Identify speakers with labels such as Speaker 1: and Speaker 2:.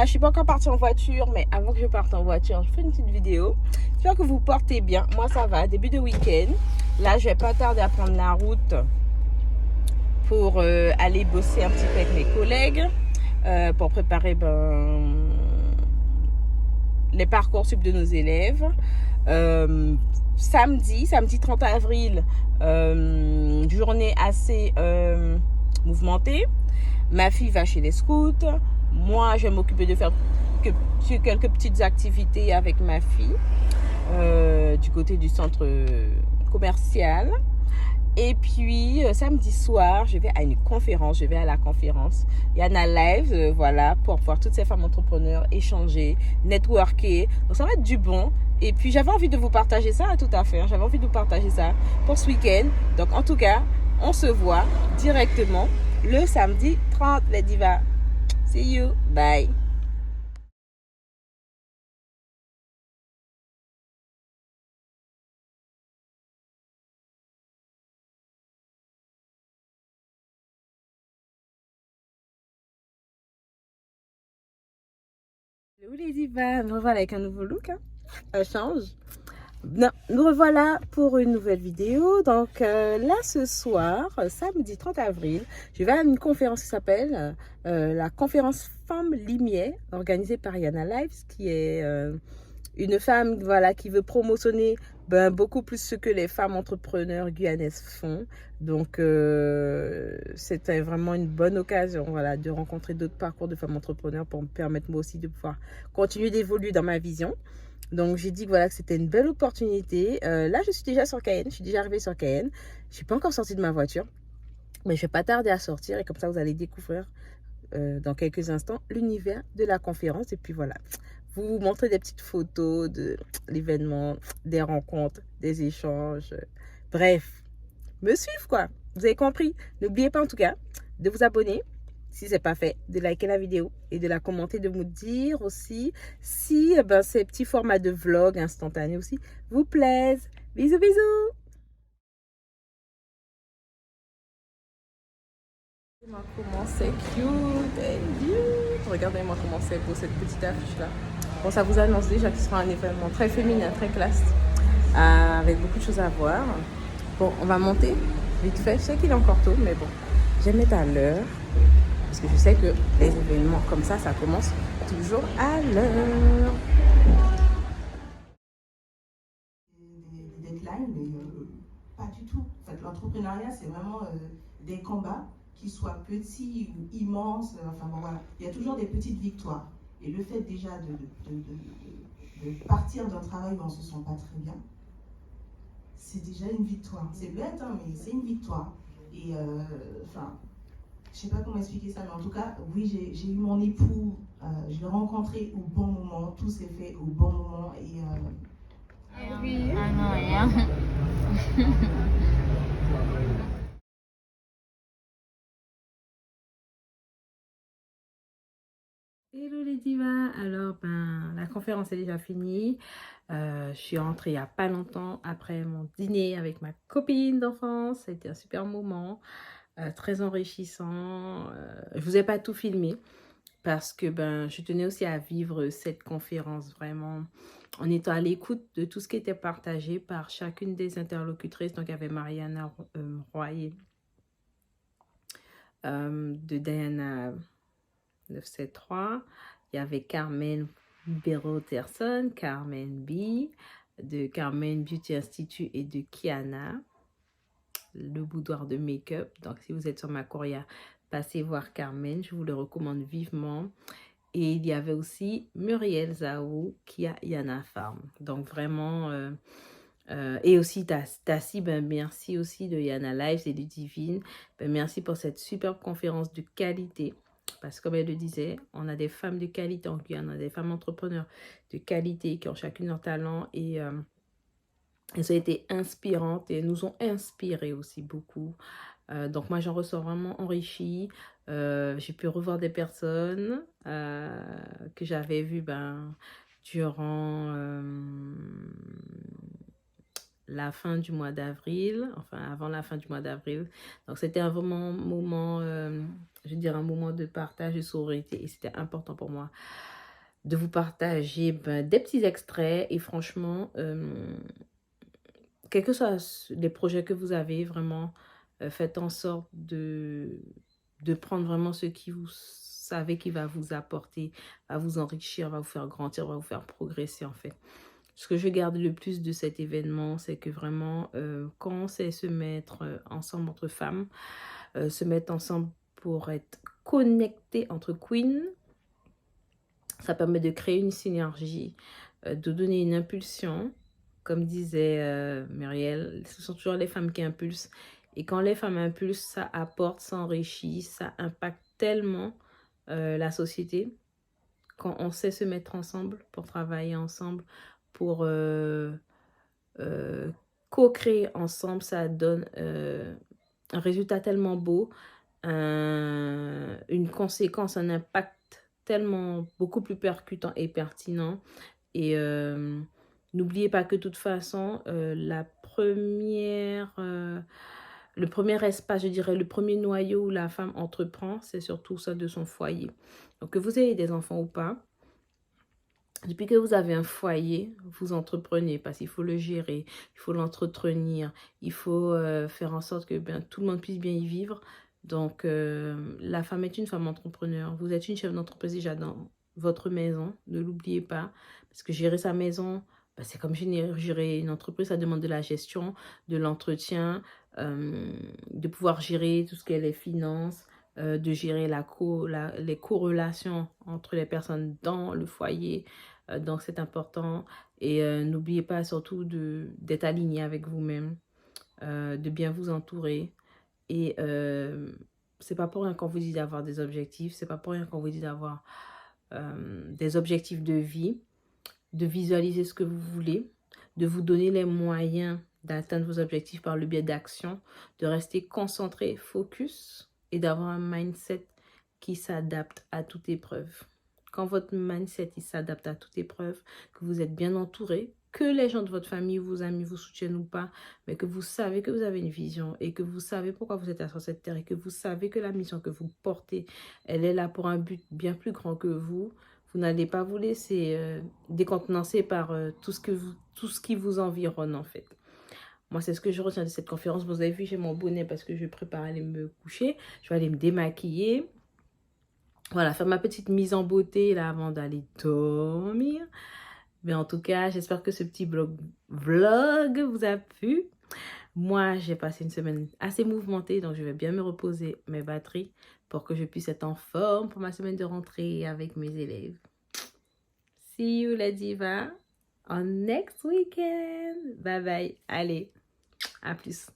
Speaker 1: je suis pas encore partie en voiture, mais avant que je parte en voiture, je fais une petite vidéo. J'espère que vous portez bien. Moi, ça va. Début de week-end. Là, je vais pas tarder à prendre la route pour aller bosser un petit peu avec mes collègues pour préparer les parcours sup de nos élèves. Samedi 30 avril, journée assez mouvementée. Ma fille va chez les scouts. Moi, je vais m'occuper de faire quelques petites activités avec ma fille du côté du centre commercial. Et puis, samedi soir, je vais à une conférence. Je vais à la conférence Yana Live, voilà, pour voir toutes ces femmes entrepreneurs échanger, networker. Donc, ça va être du bon. Et puis, j'avais envie de vous partager ça, tout à fait. J'avais envie de vous partager ça pour ce week-end. Donc, en tout cas, on se voit directement le samedi 30, les divas. See you. Bye. Hello les divas, nous revoilà avec un nouveau look. Ça change. Non, nous revoilà pour une nouvelle vidéo. Donc là ce soir, samedi 30 avril, je vais à une conférence qui s'appelle la conférence Femmes Limier, organisée par Yana Lives, qui est une femme voilà, qui veut promotionner beaucoup plus ce que les femmes entrepreneurs guyanaises font. Donc, c'était vraiment une bonne occasion voilà, de rencontrer d'autres parcours de femmes entrepreneurs pour me permettre moi aussi de pouvoir continuer d'évoluer dans ma vision. Donc, j'ai dit que, voilà, que c'était une belle opportunité. Là, je suis déjà sur Cayenne. Je suis déjà arrivée sur Cayenne. Je ne suis pas encore sortie de ma voiture. Mais je ne vais pas tarder à sortir. Et comme ça, vous allez découvrir dans quelques instants l'univers de la conférence. Et puis, voilà. Vous montrer des petites photos de l'événement, des rencontres, des échanges. Bref, me suivre quoi. Vous avez compris? N'oubliez pas en tout cas de vous abonner si ce n'est pas fait, de liker la vidéo et de la commenter, de me dire aussi si ces petits formats de vlog instantanés aussi vous plaisent. Bisous, bisous! Comment c'est cute et cute. Regardez-moi comment c'est beau cette petite affiche là. Bon, ça vous annonce déjà qu'il sera un événement très féminin, très classe, avec beaucoup de choses à voir. Bon, on va monter vite fait. Je sais qu'il est encore tôt, mais bon, j'aime être à l'heure. Parce que je sais que les événements comme ça commence toujours à l'heure.
Speaker 2: Des deadlines, mais pas du tout. En fait, l'entrepreneuriat, c'est vraiment des combats, qui soient petits ou immenses. Enfin bon, voilà, il y a toujours des petites victoires. Et le fait déjà de partir d'un travail où on ne se sent pas très bien, c'est déjà une victoire. C'est bête, hein, mais c'est une victoire. Et enfin, je sais pas comment expliquer ça, mais en tout cas, oui, j'ai eu mon époux, je l'ai rencontré au bon moment, tout s'est fait au bon moment. Et
Speaker 3: oui. Ah non,
Speaker 1: Hello les divas, alors la conférence est déjà finie. Je suis rentrée il n'y a pas longtemps après mon dîner avec ma copine d'enfance. Ça a été un super moment, très enrichissant. Je vous ai pas tout filmé parce que je tenais aussi à vivre cette conférence vraiment en étant à l'écoute de tout ce qui était partagé par chacune des interlocutrices. Donc il y avait Mariana Royer de Diana 973. Il y avait Carmen Béraud-Terson, Carmen B, de Carmen Beauty Institute et de Kiana, le boudoir de make-up. Donc, si vous êtes sur ma courrière, passez voir Carmen, je vous le recommande vivement. Et il y avait aussi Muriel Zaou qui a Yana Farm. Donc, vraiment... et aussi Tassi, merci aussi de Yana Lives et de Divine. Merci pour cette superbe conférence de qualité. Parce que comme elle le disait, on a des femmes de qualité en Guyane, on a des femmes entrepreneurs de qualité qui ont chacune leur talent et elles ont été inspirantes et nous ont inspiré aussi beaucoup. Donc moi j'en ressors vraiment enrichie. J'ai pu revoir des personnes que j'avais vues durant la fin du mois d'avril, enfin avant la fin du mois d'avril. Donc c'était un moment, je veux dire, un moment de partage, de sororité et c'était important pour moi de vous partager des petits extraits. Et franchement, quels que soient les projets que vous avez, vraiment, faites en sorte de prendre vraiment ce qui vous savez qui va vous apporter, va vous enrichir, va vous faire grandir, va vous faire progresser en fait. Ce que je garde le plus de cet événement, c'est que vraiment, quand on sait se mettre ensemble entre femmes, se mettre ensemble pour être connectés entre queens, ça permet de créer une synergie, de donner une impulsion. Comme disait Muriel, ce sont toujours les femmes qui impulsent. Et quand les femmes impulsent, ça apporte, ça enrichit, ça impacte tellement la société. Quand on sait se mettre ensemble pour travailler ensemble, pour co-créer ensemble, ça donne un résultat tellement beau, une conséquence, un impact tellement beaucoup plus percutant et pertinent. Et n'oubliez pas que de toute façon, le premier espace, je dirais, le premier noyau où la femme entreprend, c'est surtout ça de son foyer. Donc que vous ayez des enfants ou pas, depuis que vous avez un foyer, vous entreprenez parce qu'il faut le gérer, il faut l'entretenir, il faut faire en sorte que tout le monde puisse bien y vivre. Donc, la femme est une femme entrepreneur. Vous êtes une chef d'entreprise déjà dans votre maison, ne l'oubliez pas. Parce que gérer sa maison, c'est comme gérer une entreprise, ça demande de la gestion, de l'entretien, de pouvoir gérer tout ce qui est les finances, de gérer les corrélations entre les personnes dans le foyer. Donc, c'est important. Et n'oubliez pas surtout d'être aligné avec vous-même, de bien vous entourer. Et c'est pas pour rien qu'on vous dit d'avoir des objectifs. C'est pas pour rien qu'on vous dit d'avoir des objectifs de vie, de visualiser ce que vous voulez, de vous donner les moyens d'atteindre vos objectifs par le biais d'action, de rester concentré, focus et d'avoir un mindset qui s'adapte à toute épreuve. Quand votre mindset s'adapte à toute épreuve, que vous êtes bien entouré, que les gens de votre famille, vos amis vous soutiennent ou pas, mais que vous savez que vous avez une vision et que vous savez pourquoi vous êtes sur cette terre et que vous savez que la mission que vous portez, elle est là pour un but bien plus grand que vous. Vous n'allez pas vous laisser décontenancer par tout ce qui vous environne en fait. Moi, c'est ce que je retiens de cette conférence. Vous avez vu, j'ai mon bonnet parce que je prépare à aller me coucher. Je vais aller me démaquiller. Voilà, faire ma petite mise en beauté là avant d'aller dormir. Mais en tout cas, j'espère que ce petit vlog vous a plu. Moi, j'ai passé une semaine assez mouvementée, donc je vais bien me reposer mes batteries pour que je puisse être en forme pour ma semaine de rentrée avec mes élèves. See you la diva on next weekend. Bye bye. Allez, à plus.